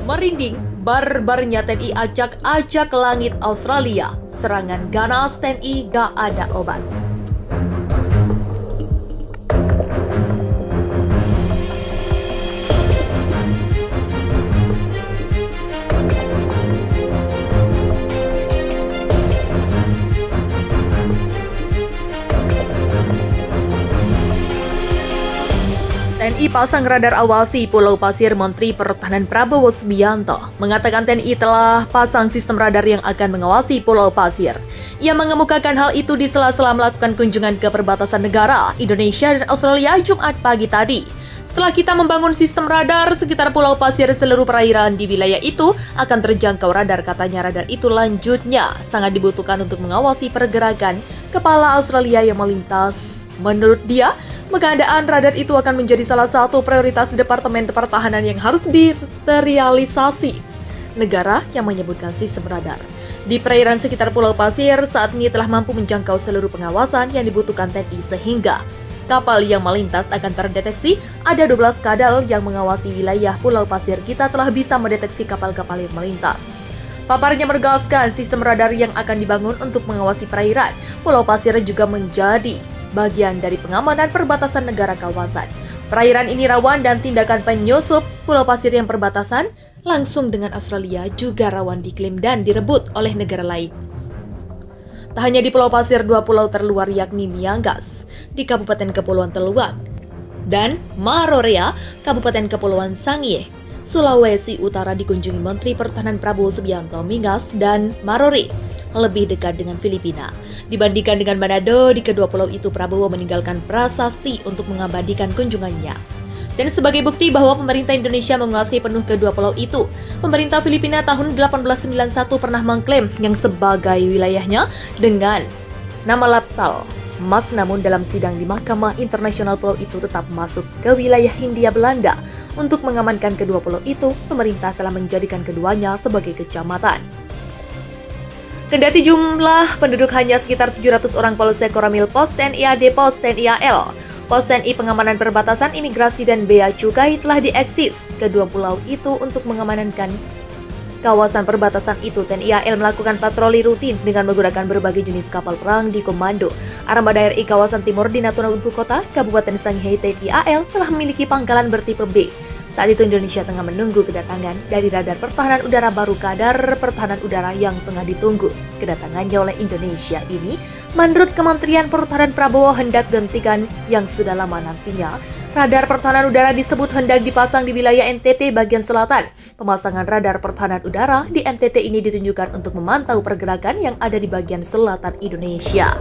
Merinding, barbarnya TNI acak-acak langit Australia. Serangan ganas TNI gak ada obat. TNI pasang radar awasi Pulau Pasir. Menteri Pertahanan Prabowo Subianto mengatakan TNI telah pasang sistem radar yang akan mengawasi Pulau Pasir. Ia mengemukakan hal itu di sela-sela melakukan kunjungan ke perbatasan negara Indonesia dan Australia Jumat pagi tadi. Setelah kita membangun sistem radar sekitar Pulau Pasir, seluruh perairan di wilayah itu akan terjangkau radar, katanya. Radar itu lanjutnya sangat dibutuhkan untuk mengawasi pergerakan kepala Australia yang melintas. Menurut dia, pengadaan radar itu akan menjadi salah satu prioritas Departemen Pertahanan yang harus direalisasi negara yang menyebutkan sistem radar di perairan sekitar Pulau Pasir saat ini telah mampu menjangkau seluruh pengawasan yang dibutuhkan TNI, sehingga kapal yang melintas akan terdeteksi. Ada 12 kadal yang mengawasi wilayah Pulau Pasir. Kita telah bisa mendeteksi kapal-kapal yang melintas. Paparnya menegaskan sistem radar yang akan dibangun untuk mengawasi perairan Pulau Pasir juga menjadi bagian dari pengamanan perbatasan negara kawasan. Perairan ini rawan dan tindakan penyusup Pulau Pasir yang perbatasan langsung dengan Australia juga rawan diklaim dan direbut oleh negara lain. Tak hanya di Pulau Pasir, dua pulau terluar yakni Miangas di Kabupaten Kepulauan Teluk dan Marorea, Kabupaten Kepulauan Sangihe, Sulawesi Utara dikunjungi Menteri Pertahanan Prabowo Subianto. Miangas dan Marore lebih dekat dengan Filipina dibandingkan dengan Manado. Di kedua pulau itu Prabowo meninggalkan prasasti untuk mengabadikan kunjungannya. Dan sebagai bukti bahwa pemerintah Indonesia menguasai penuh kedua pulau itu, pemerintah Filipina tahun 1891 pernah mengklaim yang sebagai wilayahnya dengan nama Laptal Mas. Namun dalam sidang di Mahkamah Internasional, pulau itu tetap masuk ke wilayah Hindia Belanda. Untuk mengamankan kedua pulau itu, pemerintah telah menjadikan keduanya sebagai kecamatan. Kendati jumlah penduduk hanya sekitar 700 orang, Polsek Koramil, Pos TNI AD, Pos TNI AL, Pos TNI Pengamanan Perbatasan, Imigrasi, dan Bea Cukai telah dieksis kedua pulau itu untuk mengamankan kawasan perbatasan itu. TNI AL melakukan patroli rutin dengan menggunakan berbagai jenis kapal perang di Komando Armada RI kawasan timur di Natuna, Ibu Kota, Kabupaten Sangihe. TNI AL telah memiliki pangkalan bertipe B. Saat itu Indonesia tengah menunggu kedatangan dari radar pertahanan udara baru. Kadar pertahanan udara yang tengah ditunggu kedatangannya oleh Indonesia ini, menurut Kementerian Pertahanan Prabowo, hendak gantikan yang sudah lama nantinya. Radar pertahanan udara disebut hendak dipasang di wilayah NTT bagian selatan. Pemasangan radar pertahanan udara di NTT ini ditunjukkan untuk memantau pergerakan yang ada di bagian selatan Indonesia.